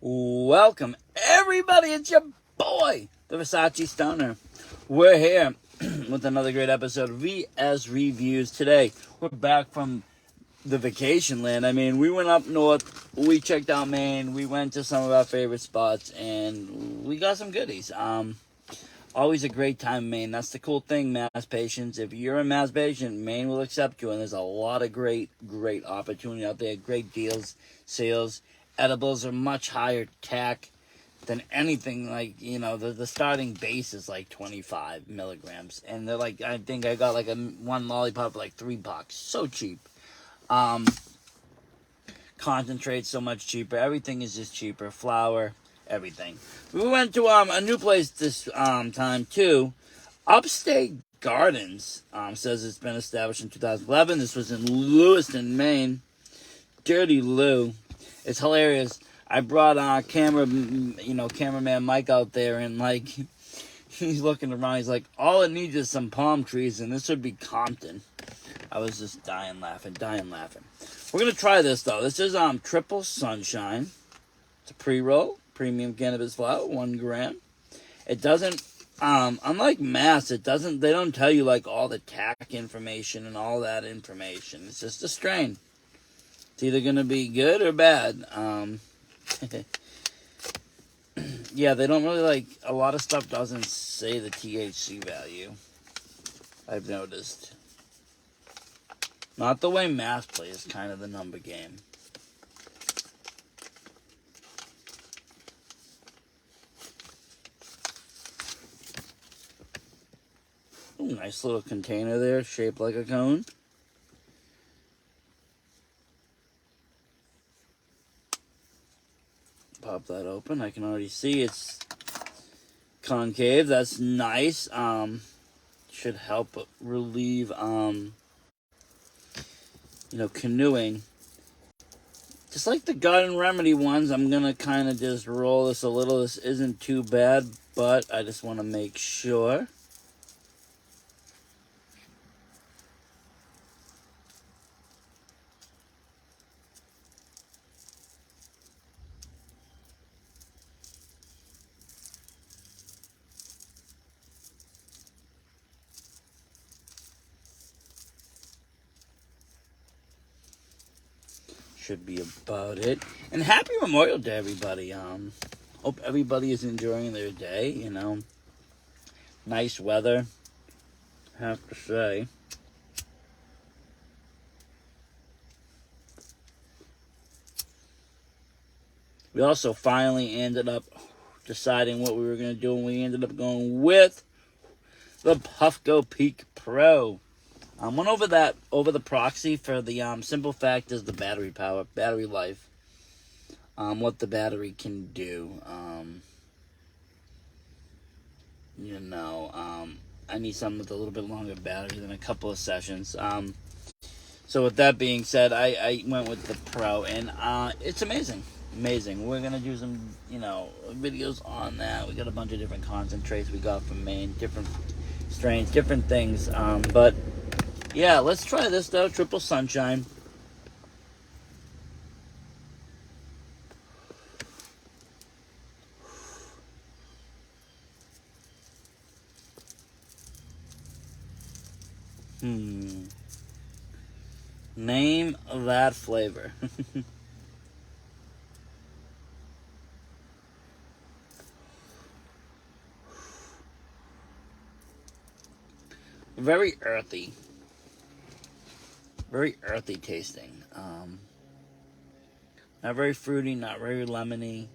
Welcome, everybody. It's your boy, the Versace Stoner. We're here with another great episode of VS Reviews. Today, we're back from the vacation land. I mean, we went up north, we checked out Maine, we went to some of our favorite spots, and we got some goodies. Always a great time in Maine. That's the cool thing, Mass patients. If you're a Mass patient, Maine will accept you, and there's a lot of great opportunity out there. Great deals, sales. Edibles are much higher tax than anything. Like, the starting base is like 25 milligrams. And they're like, I think I got like one lollipop for like $3. So cheap. Concentrate so much cheaper. Everything is just cheaper. Flour, everything. We went to a new place this time too. Upstate Gardens says it's been established in 2011. This was in Lewiston, Maine. Dirty Lou. It's hilarious. I brought cameraman Mike out there, and like he's looking around. He's like, all it needs is some palm trees, and this would be Compton. I was just dying laughing. We're gonna try this though. This is Triple Sunshine. It's a pre-roll, premium cannabis flower, 1 gram. It doesn't, unlike Mass, they don't tell you like all the tax information and all that information. It's just a strain. It's either gonna be good or bad. Yeah, they don't really a lot of stuff doesn't say the THC value. I've noticed. Not the way Mass plays kind of the number game. Ooh, nice little container there, shaped like a cone. Pop that open. I can already see it's concave. That's nice. Should help relieve, canoeing. Just like the Garden Remedy ones, I'm going to kind of just roll this a little. This isn't too bad, but I just want to make sure. Should be about it. And happy Memorial Day, everybody. Hope everybody is enjoying their day, Nice weather, I have to say. We also finally ended up deciding what we were going to do, and we ended up going with the Puffco Peak Pro. Went over the proxy for the simple fact is the battery power, battery life, what the battery can do. I need something with a little bit longer battery than a couple of sessions. So with that being said, I went with the Pro, and it's amazing. We're gonna do some, videos on that. We got a bunch of different concentrates we got from Maine, different strains, different things. But yeah, let's try this though. Triple Sunshine. Name that flavor. Very earthy. Very earthy tasting. Not very fruity, not very lemony,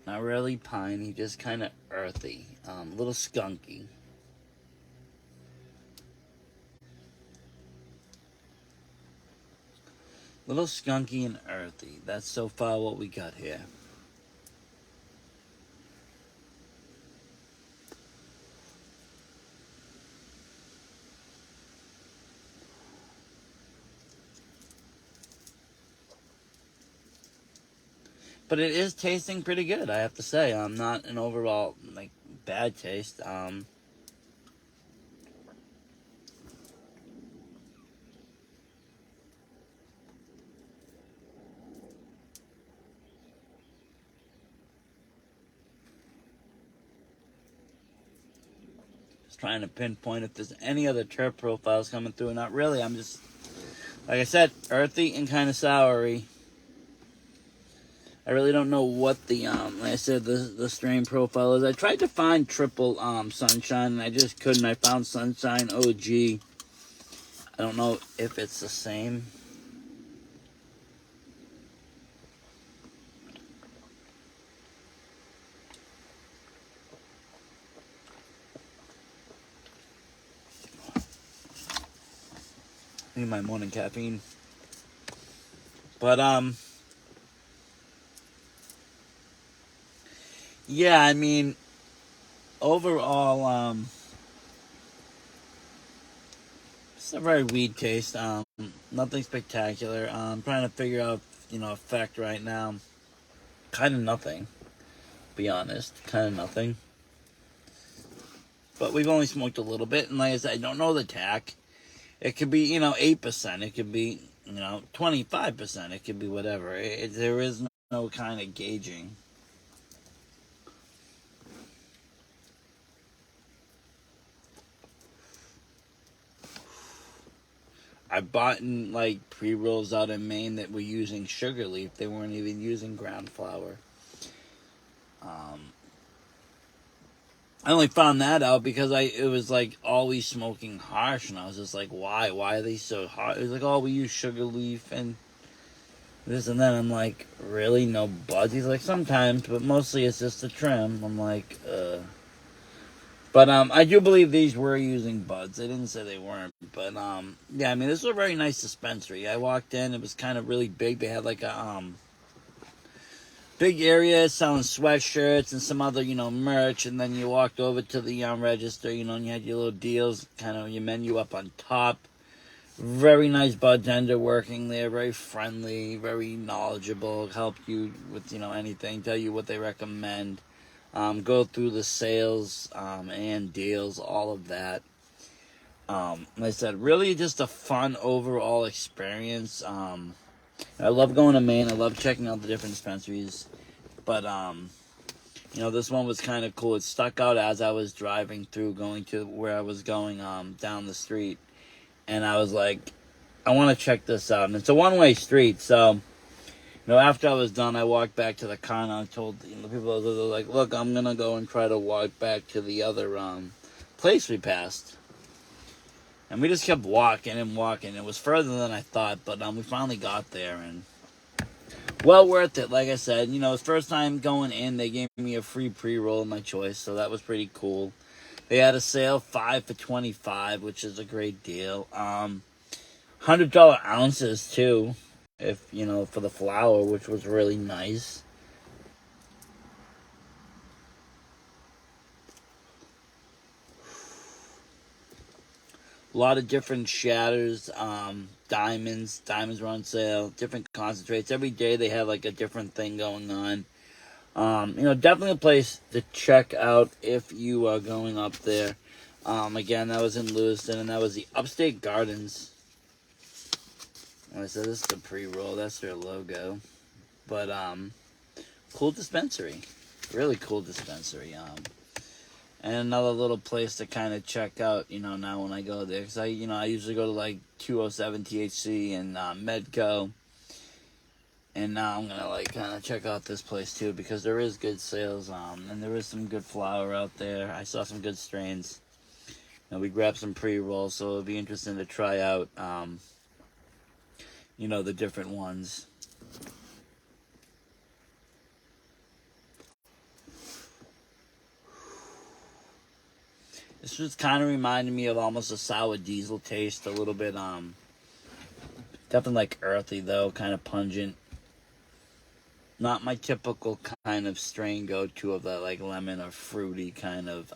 not really piney, just kind of earthy. A little skunky. Little skunky and earthy. That's so far what we got here. But it is tasting pretty good, I have to say. Not an overall bad taste. trying to pinpoint if there's any other terp profiles coming through. Not really. I'm just, like I said, earthy and kind of soury. I really don't know what the, like I said, the strain profile is. I tried to find triple Sunshine, and I just couldn't. I found Sunshine OG. I don't know if it's the same. Need my morning caffeine. But, yeah, I mean, overall, it's a very weed taste. Nothing spectacular. I'm trying to figure out, effect right now. Kind of nothing, to be honest. Kind of nothing. But we've only smoked a little bit, and like I said, I don't know the tack. It could be, 8%. It could be, 25%. It could be whatever. There is no kind of gauging. I bought in, pre-rolls out in Maine that were using sugar leaf. They weren't even using ground flower. I only found that out because it was, always smoking harsh, and I was just like, why? Why are they so hard? It was like, oh, we use sugar leaf and this and that. I'm like, really? No buds? He's like, sometimes, but mostly it's just a trim. I'm like, But, I do believe these were using buds. They didn't say they weren't. But, yeah, I mean, this was a very nice dispensary. I walked in. It was kind of really big. They had, big area selling sweatshirts and some other, merch. And then you walked over to the register, and you had your little deals, kind of your menu up on top. Very nice bartender working there. Very friendly, very knowledgeable. Helped you with, anything. Tell you what they recommend. Go through the sales and deals, all of that. Like I said, really just a fun overall experience. I love going to Maine. I love checking out the different dispensaries. But, this one was kind of cool. It stuck out as I was driving through, going to where I was going down the street. And I was like, I want to check this out. And it's a one-way street, so... after I was done, I walked back to the car and I told the people, they were like, look, I'm going to go and try to walk back to the other place we passed. And we just kept walking and walking. It was further than I thought, but we finally got there. And well worth it, like I said. It's first time going in. They gave me a free pre-roll of my choice, so that was pretty cool. They had a sale, 5 for $25, which is a great deal. $100 ounces, too. If, for the flower, which was really nice. A lot of different shatters, diamonds. Diamonds were on sale. Different concentrates. Every day they have, a different thing going on. Definitely a place to check out if you are going up there. Again, that was in Lewiston, and that was the Upstate Gardens. Like I said, this is the pre-roll. That's their logo. But, cool dispensary. Really cool dispensary. And another little place to kind of check out, now when I go there. Because I usually go to, 207 THC and Medco. And now I'm going to, kind of check out this place, too. Because there is good sales. And there is some good flower out there. I saw some good strains. We grabbed some pre-rolls, so it'll be interesting to try out, the different ones. This was kind of reminding me of almost a sour diesel taste, a little bit, definitely earthy though, kind of pungent. Not my typical kind of strain go-to of that lemon or fruity kind of,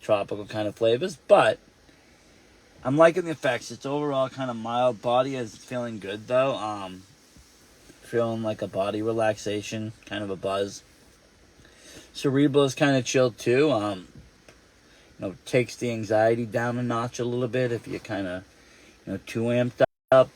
tropical kind of flavors, but I'm liking the effects. It's overall kind of mild. Body is feeling good, though. Feeling like a body relaxation, kind of a buzz. Cerebral is kind of chill, too. Takes the anxiety down a notch a little bit if you're kind of, too amped up.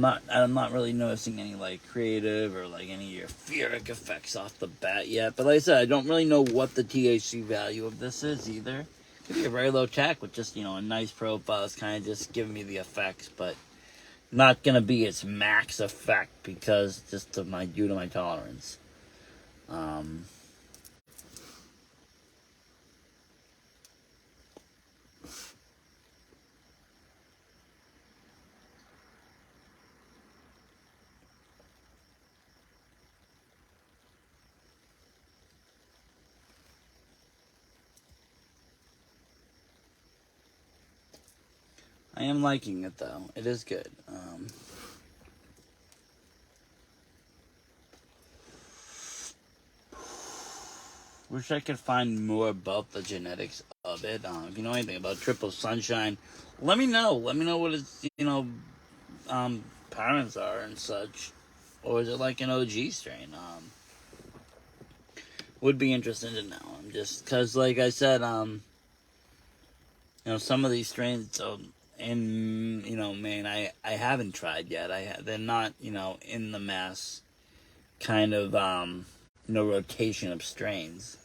I'm not really noticing any like creative or like any euphoric effects off the bat yet. But like I said, I don't really know what the THC value of this is either. Could be a very low tack with just, a nice profile. It's kind of just giving me the effects, but not gonna be its max effect because just of due to my tolerance. I am liking it though. It is good. Wish I could find more about the genetics of it. If you know anything about Triple Sunshine, let me know. Let me know what its parents are and such, or is it like an OG strain? Would be interesting to know. I'm just because, like I said, some of these strains, in Maine, I haven't tried yet. They're not in the mass kind of rotation of strains.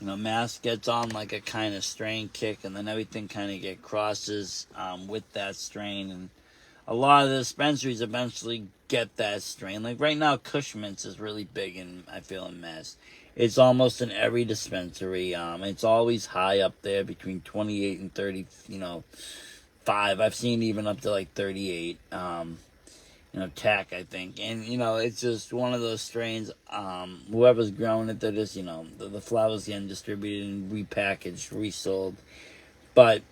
Mass gets on like a kind of strain kick, and then everything kind of get crosses with that strain, and a lot of the dispensaries eventually get that strain. Like right now, Cushman's is really big, I feel in Mass. It's almost in every dispensary. It's always high up there between 28 and 30. 5. I've seen even up to like 38. Tack, I think. And, it's just one of those strains, whoever's growing it, they're just, the flower's getting distributed and repackaged, resold. But,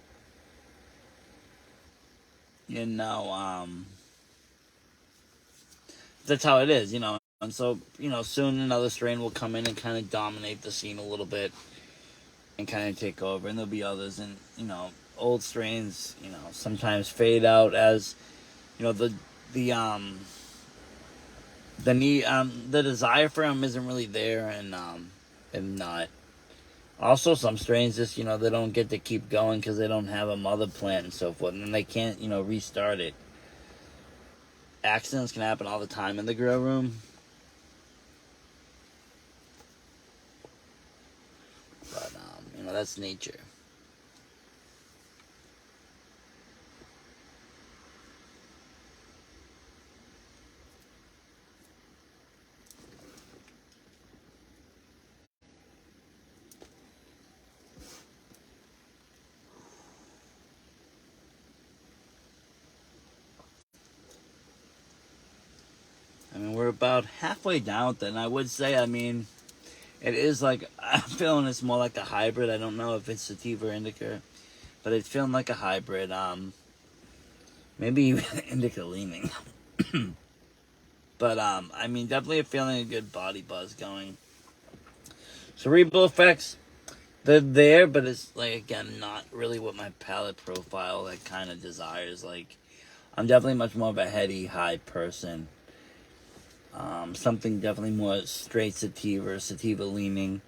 that's how it is, And so, soon another strain will come in and kind of dominate the scene a little bit and kind of take over. And there'll be others. And, old strains, sometimes fade out as, the desire for them isn't really there, and not. Also, some strains just they don't get to keep going because they don't have a mother plant and so forth, and they can't restart it. Accidents can happen all the time in the grow room, but that's nature. We're about halfway down with it, and I would say, it is like, I'm feeling it's more like a hybrid. I don't know if it's sativa or indica, but it's feeling like a hybrid. Maybe even indica leaning. But, definitely feeling a good body buzz going. Cerebral effects, they're there, but it's, like, again, not really what my palate profile, like, kind of desires. Like, I'm definitely much more of a heady, high person. Something definitely more straight sativa leaning.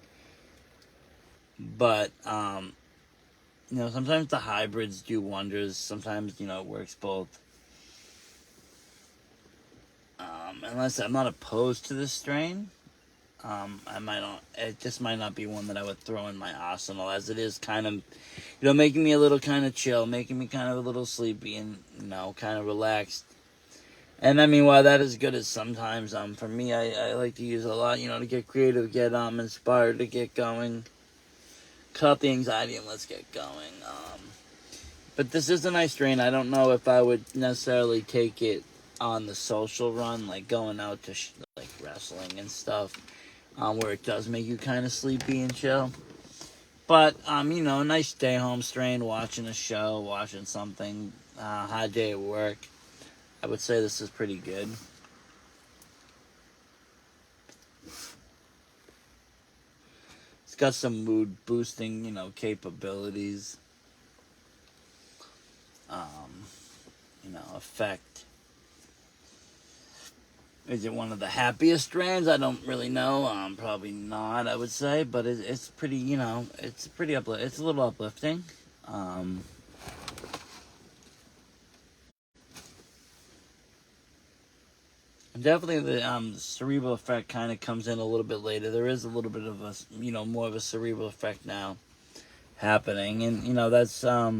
But, sometimes the hybrids do wonders. Sometimes, it works both. Unless I'm not opposed to this strain, it just might not be one that I would throw in my arsenal, as it is kind of, making me a little kind of chill, making me kind of a little sleepy and, kind of relaxed. And while that is good as sometimes, for me, I like to use a lot, to get creative, get inspired, to get going, cut out the anxiety and let's get going. But this is a nice strain. I don't know if I would necessarily take it on the social run, like going out to like wrestling and stuff, where it does make you kind of sleepy and chill. But a nice stay home strain, watching a show, watching something, hot day at work. I would say this is pretty good. It's got some mood boosting, capabilities. Effect. Is it one of the happiest strands? I don't really know. Probably not, I would say, but it's pretty, it's pretty it's a little uplifting. Definitely the cerebral effect kind of comes in a little bit later. There is a little bit of a, more of a cerebral effect now happening. And, that's a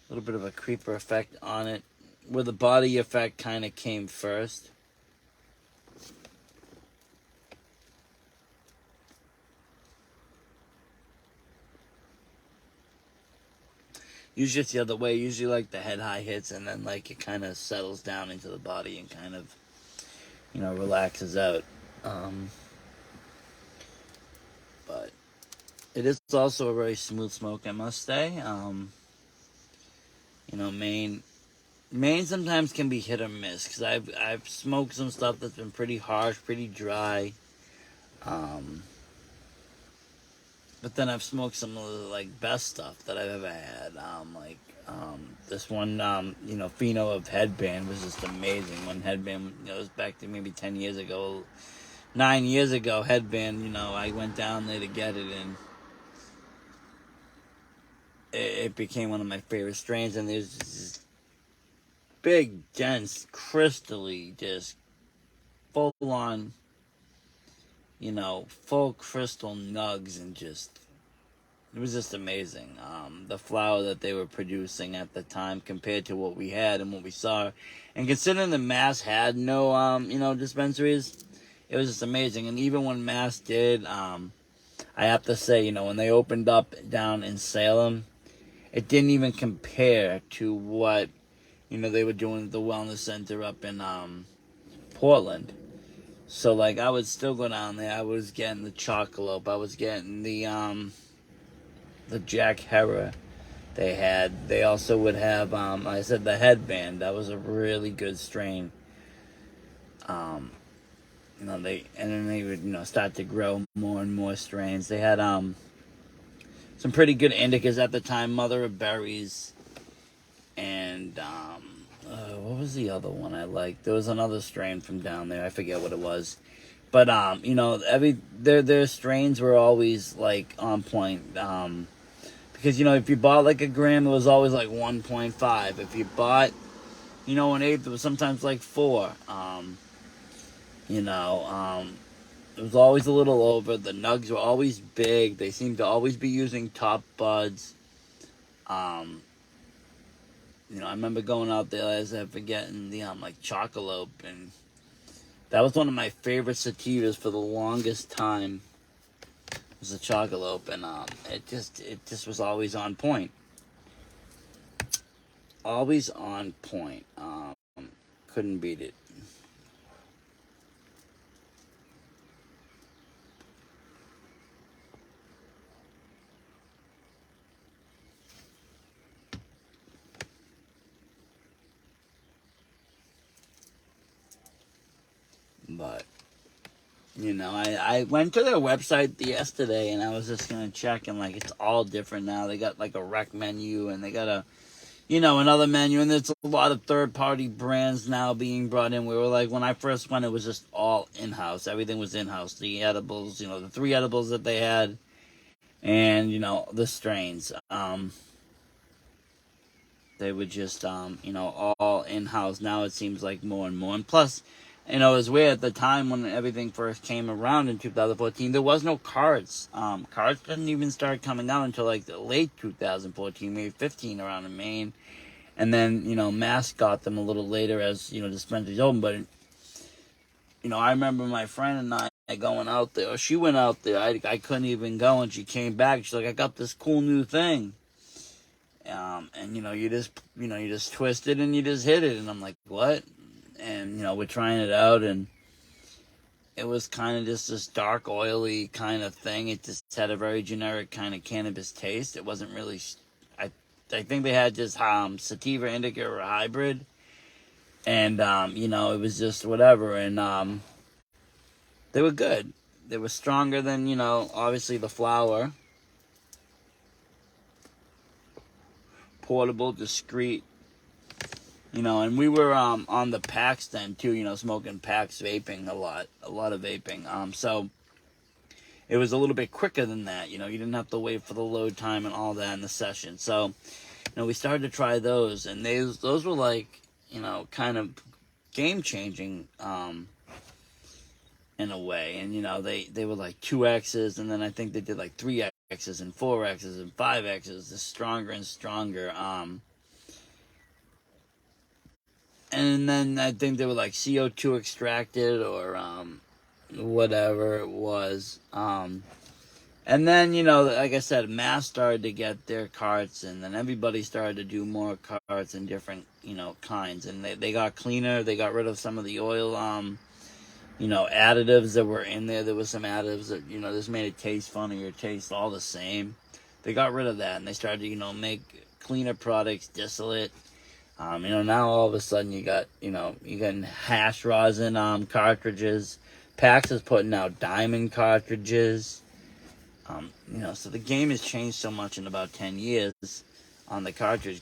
little bit of a creeper effect on it, where the body effect kind of came first. Usually it's the other way. Usually, like, the head high hits, and then, like, it kind of settles down into the body and kind of, relaxes out. But it is also a very smooth smoke, I must say. Maine sometimes can be hit or miss, because I've smoked some stuff that's been pretty harsh, pretty dry. But then I've smoked some of the, like, best stuff that I've ever had. This one, Pheno of Headband was just amazing. One Headband, it was back to maybe 10 years ago, 9 years ago. Headband, I went down there to get it, and it became one of my favorite strains. And there's this big, dense, crystally, just full on, full crystal nugs, and it was just amazing. The flower that they were producing at the time compared to what we had and what we saw, and considering the Mass had no, dispensaries, it was just amazing. And even when Mass did, I have to say, when they opened up down in Salem, it didn't even compare to what, they were doing at the wellness center up in Portland. So, like, I would still go down there. I was getting the Chocolate. I was getting the Jack Herrera they had. They also would have, like I said, the Headband. That was a really good strain. And then they would, start to grow more and more strains. They had, some pretty good indicas at the time. Mother of Berries. And, what was the other one I liked? There was another strain from down there. I forget what it was. But, their strains were always, like, on point. Because, if you bought, like, a gram, it was always, like, 1.5. If you bought, an eighth, it was sometimes, like, 4. It was always a little over. The nugs were always big. They seemed to always be using top buds. I remember going out there, as I forgetting the, like, Chocolate, and that was one of my favorite sativas for the longest time. Was the Chocolate, and it just was always on point. Always on point. Couldn't beat it. But I went to their website yesterday, and I was just gonna check, and, like, it's all different now. They got, like, a rec menu, and they got a, another menu, and there's a lot of third-party brands now being brought in. We were like, when I first went, it was just all in-house. Everything was in-house. The edibles, the 3 edibles that they had, and, the strains. They were just, all in-house. Now it seems like more and more. And plus, it was weird at the time when everything first came around in 2014. There was no cards. Cards didn't even start coming out until, like, the late 2014, maybe 15 around in Maine. And then, Mass got them a little later as, dispensaries open. But, I remember my friend and I going out there. Or she went out there. I couldn't even go, and she came back. She's like, I got this cool new thing. And, you just twist it and you just hit it. And I'm like, what? And, we're trying it out, and it was kind of just this dark, oily kind of thing. It just had a very generic kind of cannabis taste. It wasn't really, I think they had just sativa, indica, or a hybrid. And, it was just whatever. And they were good. They were stronger than, obviously the flower. Portable, discreet. And we were on the packs then too, smoking packs, vaping a lot of vaping. So it was a little bit quicker than that. You didn't have to wait for the load time and all that in the session. So, we started to try those, and those were like, kind of game changing in a way. And they were like 2X's, and then I think they did like 3X's and 4X's and 5X's, just stronger and stronger. And then I think they were like CO2 extracted or whatever it was. And then, like I said, Mass started to get their carts, and then everybody started to do more carts and different, kinds. And they got cleaner. They got rid of some of the oil, additives that were in there. There was some additives that, just made it taste funny or taste all the same. They got rid of that, and they started to, make cleaner products, distillate. Now all of a sudden you got, you getting hash rosin cartridges. PAX is putting out diamond cartridges. So the game has changed so much in about 10 years on the cartridge,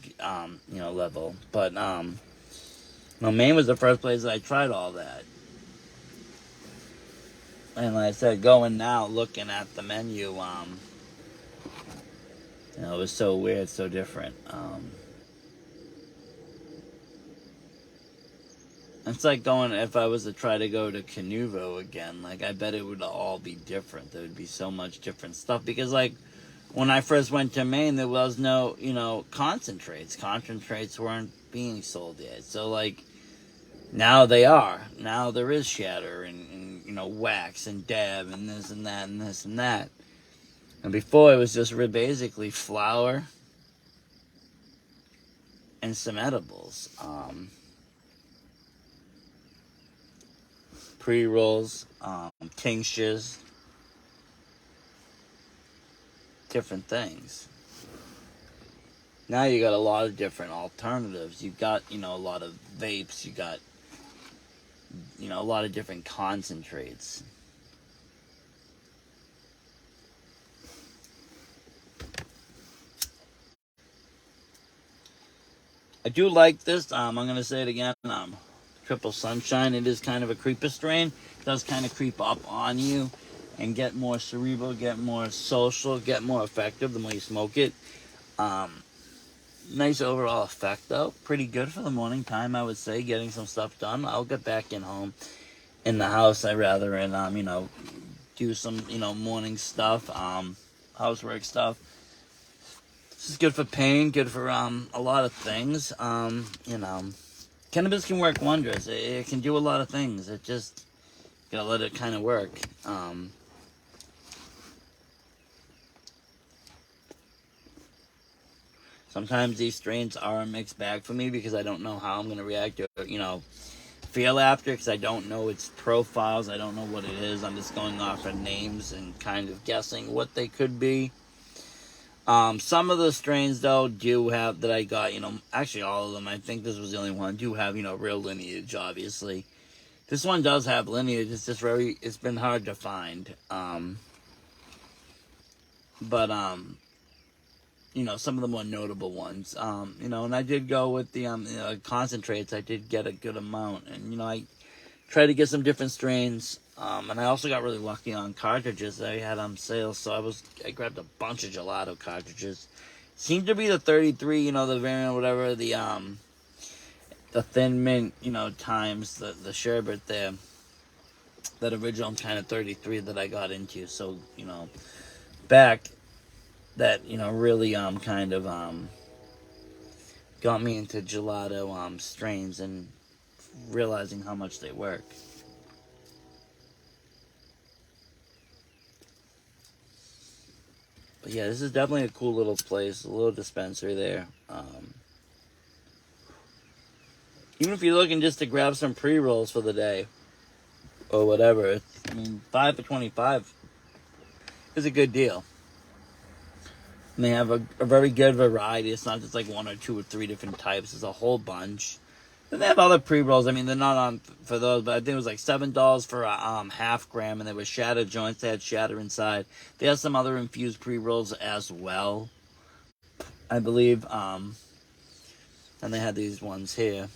level. But, Maine was the first place that I tried all that. And like I said, going now, looking at the menu, it was so weird, so different. It's like going, if I was to try to go to Canuvo again, like, I bet it would all be different. There would be so much different stuff. Because, like, when I first went to Maine, there was no, concentrates. Concentrates weren't being sold yet. So, like, now they are. Now there is shatter and wax and dab and this and that and this and that. And before, it was just basically flour and some edibles. Pre-rolls, tinctures, different things. Now you got a lot of different alternatives. You've got, a lot of vapes. You got, a lot of different concentrates. I do like this. I'm going to say it again. Triple Sunshine. It is kind of a creeper strain. It does kind of creep up on you and get more cerebral, get more social, get more effective the more you smoke it. Nice overall effect though. Pretty good for the morning time, I would say, getting some stuff done. I'll get back in the house. I rather do some, morning stuff, housework stuff. This is good for pain, good for a lot of things. Cannabis can work wonders. It can do a lot of things. It just gotta let it kind of work. Sometimes these strains are a mixed bag for me because I don't know how I'm gonna react to it, feel after, because I don't know its profiles. I don't know what it is. I'm just going off of names and kind of guessing what they could be. Some of the strains, though, do have, that I got, actually all of them, I think this was the only one, do have, real lineage, obviously. This one does have lineage. It's just it's been hard to find. But some of the more notable ones, and I did go with the, concentrates. I did get a good amount, and, I tried to get some different strains. And I also got really lucky on cartridges that I had on sale, so I grabbed a bunch of gelato cartridges. Seemed to be the 33, the variant, whatever, the thin mint, times the sherbet there. That original kind of 33 that I got into. So, back that, really kind of got me into gelato strains and realizing how much they work. But yeah, this is definitely a cool little place, a little dispensary there. Even if you're looking just to grab some pre-rolls for the day, or whatever, 5 for $25 is a good deal. And they have a very good variety. It's not just like 1 or 2 or 3 different types. It's a whole bunch. Then they have other pre-rolls. They're not on for those, but I think it was like $7 for a half gram, and there was shatter joints. They had shatter inside. They have some other infused pre-rolls as well, I believe. And they had these ones here.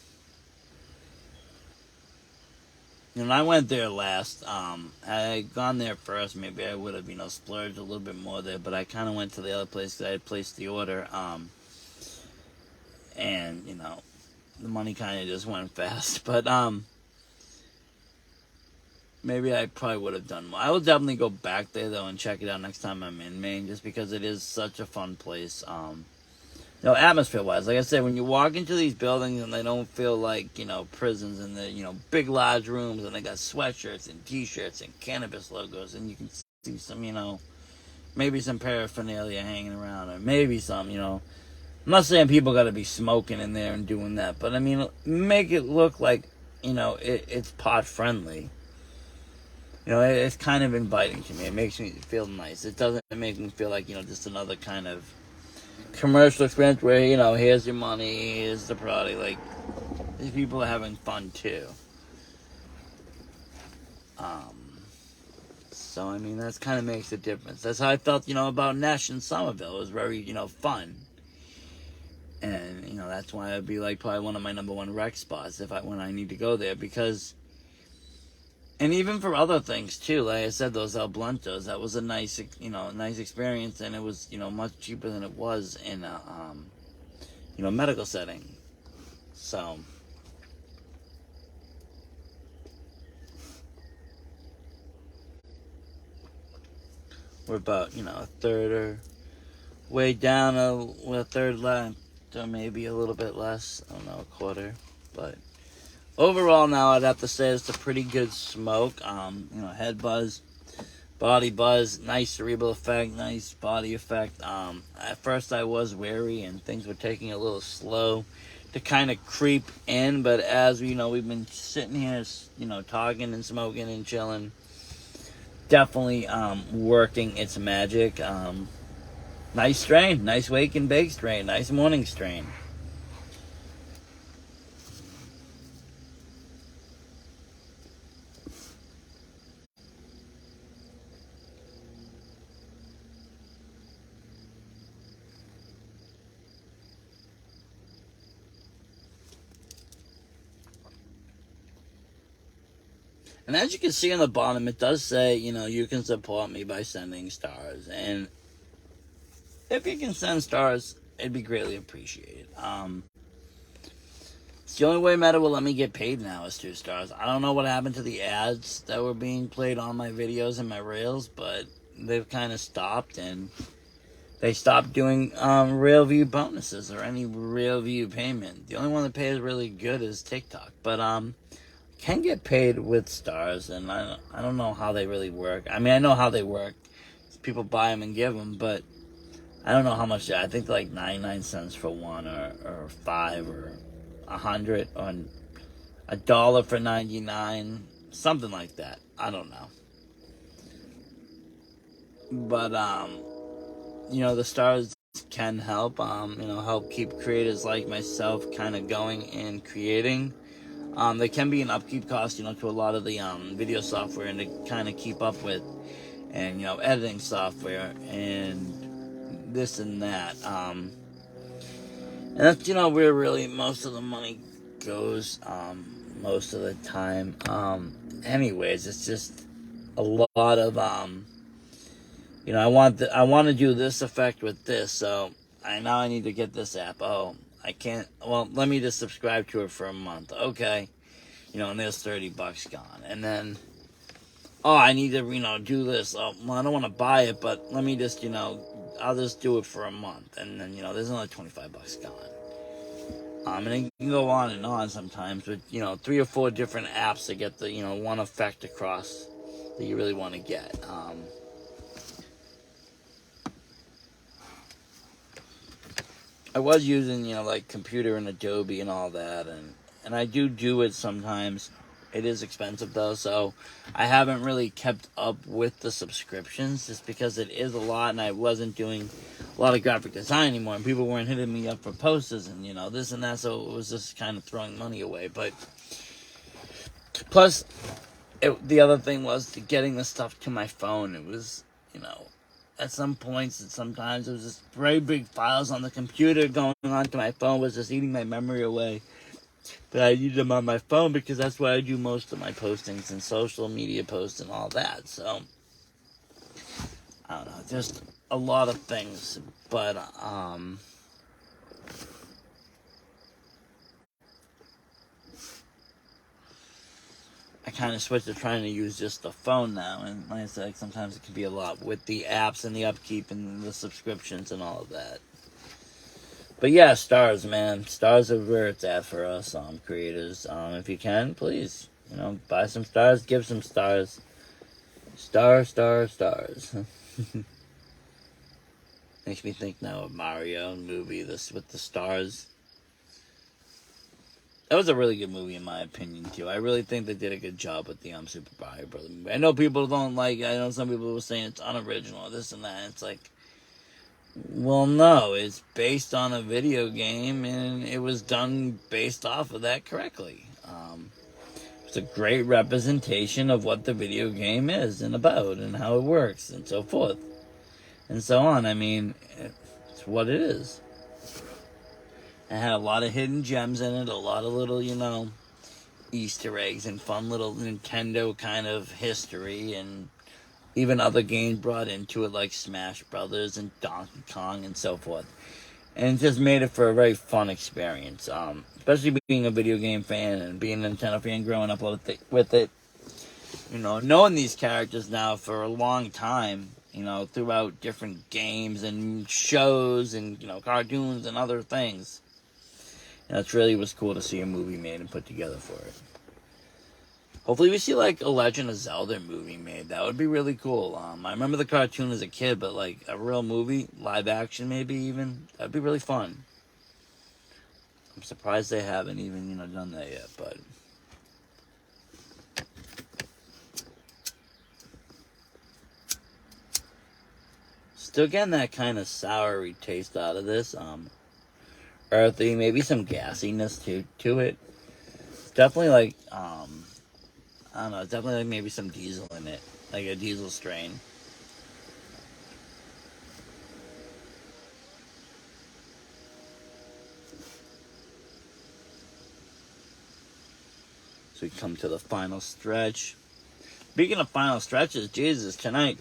When I went there last, had I gone there first, maybe I would have, splurged a little bit more there, but I kind of went to the other place because I had placed the order, and, the money kind of just went fast. But maybe I probably would have done more. I will definitely go back there though and check it out next time I'm in Maine, just because it is such a fun place. Atmosphere wise, like I said, when you walk into these buildings and they don't feel like, prisons, and they're, big large rooms, and they got sweatshirts and t-shirts and cannabis logos, and you can see some, maybe some paraphernalia hanging around, or maybe some, I'm not saying people got to be smoking in there and doing that, but I mean, make it look like, it's pot friendly. It's kind of inviting to me. It makes me feel nice. It doesn't make me feel like, just another kind of commercial experience where, here's your money, here's the product. Like, these people are having fun too. So, I mean, that's kind of makes a difference. That's how I felt, about Nash in Somerville. It was very, fun. And, that's why it'd be like probably one of my number one rec spots when I need to go there, because, and even for other things too, like I said, those El Blentos, that was a nice, nice experience, and it was, much cheaper than it was in a, medical setting. So, we're about, a third or way down, a third left, or maybe a little bit less, I don't know, a quarter, but overall now I'd have to say it's a pretty good smoke. Head buzz, body buzz, nice cerebral effect, nice body effect. At first I was wary and things were taking a little slow to kind of creep in, but as we've been sitting here, talking and smoking and chilling, definitely working its magic. Nice strain, nice wake and bake strain, nice morning strain. And as you can see on the bottom, it does say, you can support me by sending stars. And if you can send stars, it'd be greatly appreciated. It's the only way Meta will let me get paid now is 2 stars. I don't know what happened to the ads that were being played on my videos and my reels, but they've kind of stopped, and they stopped doing real view bonuses or any real view payment. The only one that pays really good is TikTok, but can get paid with stars, and I don't know how they really work. I mean, I know how they work. People buy them and give them, but I don't know how much. I think like 99 cents for one, or 5, or 100, or $1 for 99, something like that. I don't know. But the stars can help. Help keep creators like myself kind of going and creating. There can be an upkeep cost, to a lot of the video software and to kind of keep up with, and editing software and this and that. And that's where really most of the money goes. Most of the time. Anyways, it's just a lot of I want to do this effect with this, so I need to get this app. Oh, I can't. Well, let me just subscribe to it for a month. Okay. And there's $30 gone. And then, I need to, do this. Oh, well, I don't want to buy it, but let me just, I'll just do it for a month. And then, there's another $25 gone. And it can go on and on sometimes with, 3 or 4 different apps to get the, one effect across that you really want to get. I was using, like computer and Adobe and all that, and I do it sometimes. It is expensive though, so I haven't really kept up with the subscriptions just because it is a lot, and I wasn't doing a lot of graphic design anymore, and people weren't hitting me up for posters and this and that, so it was just kind of throwing money away. But plus, the other thing was getting the stuff to my phone. It was, at some points and sometimes it was just very big files on the computer. Going onto my phone was just eating my memory away. But I need them on my phone because that's where I do most of my postings and social media posts and all that. So, I don't know, just a lot of things. But, kind of switched to trying to use just the phone now. And like I said, sometimes it can be a lot with the apps and the upkeep and the subscriptions and all of that. But yeah, stars, man. Stars are where it's at for us, creators. If you can, please, buy some stars, give some stars. Stars. Makes me think now of Mario movie, this with the stars. That was a really good movie in my opinion too. I really think they did a good job with the Super Mario Brothers movie. I know people don't like it. I know some people were saying it's unoriginal, this and that. It's like, well, no, it's based on a video game, and it was done based off of that correctly. It's a great representation of what the video game is and about and how it works and so forth and so on. I mean, it's what it is. It had a lot of hidden gems in it, a lot of little, Easter eggs and fun little Nintendo kind of history, and even other games brought into it like Smash Brothers and Donkey Kong and so forth. And it just made it for a very fun experience. Especially being a video game fan and being a Nintendo fan growing up with it. Knowing these characters now for a long time, throughout different games and shows and, cartoons and other things. And it really was cool to see a movie made and put together for it. Hopefully we see, like, a Legend of Zelda movie made. That would be really cool. I remember the cartoon as a kid, but, like, a real movie, live action maybe even, that'd be really fun. I'm surprised they haven't even, done that yet, but... Still getting that kind of soury taste out of this. Earthy, maybe some gassiness to it. It's definitely like, I don't know, it's definitely like maybe some diesel in it. Like a diesel strain. So we come to the final stretch. Speaking of final stretches, Jesus, tonight,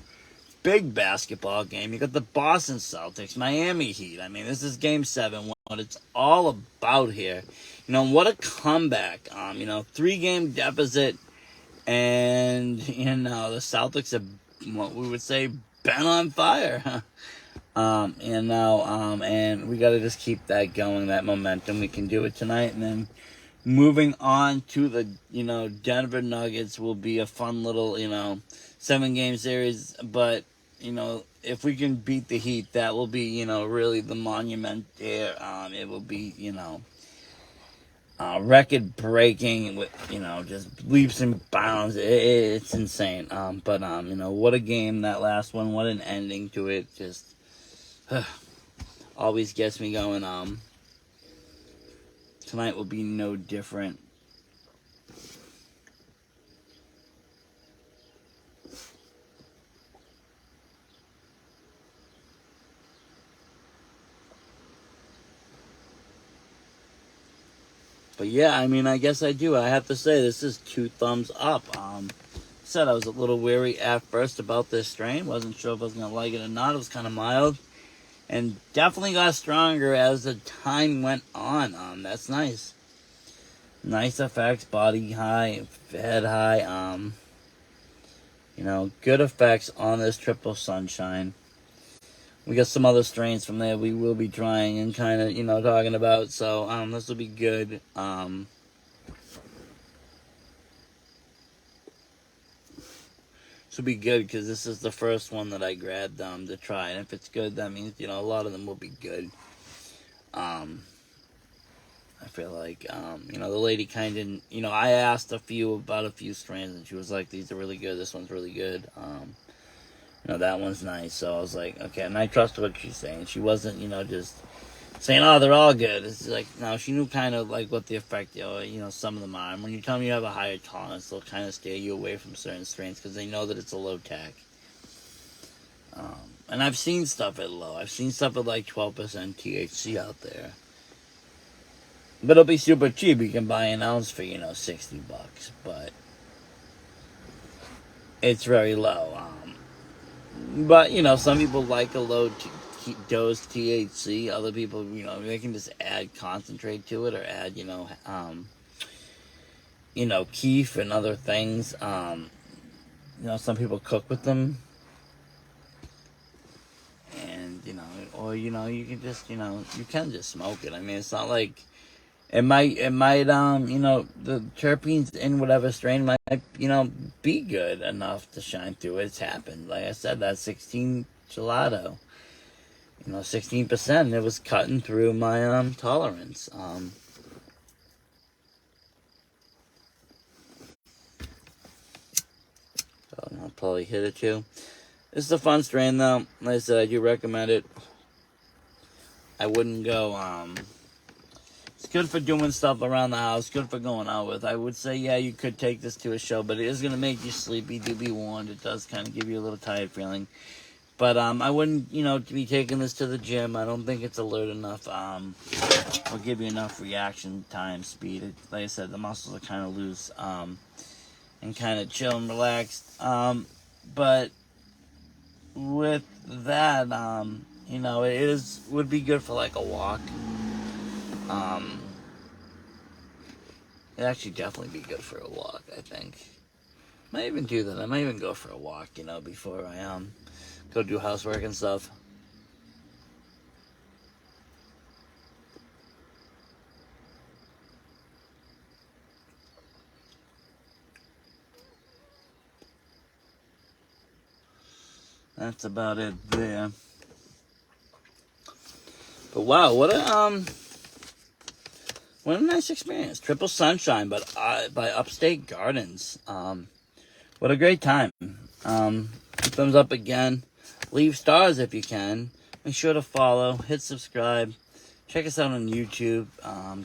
big basketball game. You got the Boston Celtics, Miami Heat. I mean, this is Game 7, what it's all about here. What a comeback. 3-game deficit. And, the Celtics have, what we would say, been on fire. And we got to just keep that going, that momentum. We can do it tonight. And then moving on to the, Denver Nuggets will be a fun little, 7-game series. But, if we can beat the Heat, that will be, really the monument there. It will be, record breaking with, just leaps and bounds. It's insane. But what a game that last one. What an ending to it. Just always gets me going. Tonight will be no different. But yeah, I mean, I guess I do. I have to say, this is 2 thumbs up. Said I was a little weary at first about this strain. Wasn't sure if I was going to like it or not. It was kind of mild. And definitely got stronger as the time went on. That's nice. Nice effects, body high, head high. Good effects on this Triple Sunshine. We got some other strains from there we will be trying and kind of, talking about. So, this will be good. This will be good because this is the first one that I grabbed to try. And if it's good, that means, a lot of them will be good. I feel like, the lady kind of, I asked about a few strains and she was like, these are really good. This one's really good. That one's nice. So I was like, okay. And I trust what she's saying. She wasn't, just saying, oh, they're all good. It's like, no, she knew kind of like what the effect, some of them are. And when you tell them you have a higher tolerance, they'll kind of steer you away from certain strains because they know that it's a low tech. And I've seen stuff at low. I've seen stuff at like 12% THC out there. But it'll be super cheap. You can buy an ounce for, $60. But it's very low. But, some people like a low dose THC. Other people, they can just add concentrate to it or add, keef and other things. Some people cook with them. And, or, you can just, you can just smoke it. I mean, it's not like, it might, the terpenes in whatever strain might, be good enough to shine through. It's happened. Like I said, that 16 gelato, 16%, it was cutting through my, tolerance. So I'll probably hit it too. This is a fun strain though. Like I said, I do recommend it. I wouldn't go, it's good for doing stuff around the house, good for going out with. I would say, yeah, you could take this to a show, but it is going to make you sleepy. Do be warned, it does kind of give you a little tired feeling. But I wouldn't, be taking this to the gym. I don't think it's alert enough, or give you enough reaction time, speed. Like I said, the muscles are kind of loose, and kind of chill and relaxed. But with that, it would be good for like a walk. It'd actually definitely be good for a walk, I think. Might even do that. I might even go for a walk, before I go do housework and stuff. That's about it there. But wow, what a nice experience. Triple Sunshine, but by Upstate Gardens. What a great time. Thumbs up again. Leave stars if you can. Make sure to follow. Hit subscribe. Check us out on YouTube.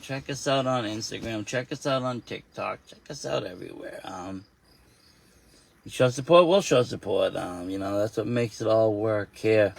Check us out on Instagram. Check us out on TikTok. Check us out everywhere. You show support, we'll show support. That's what makes it all work here.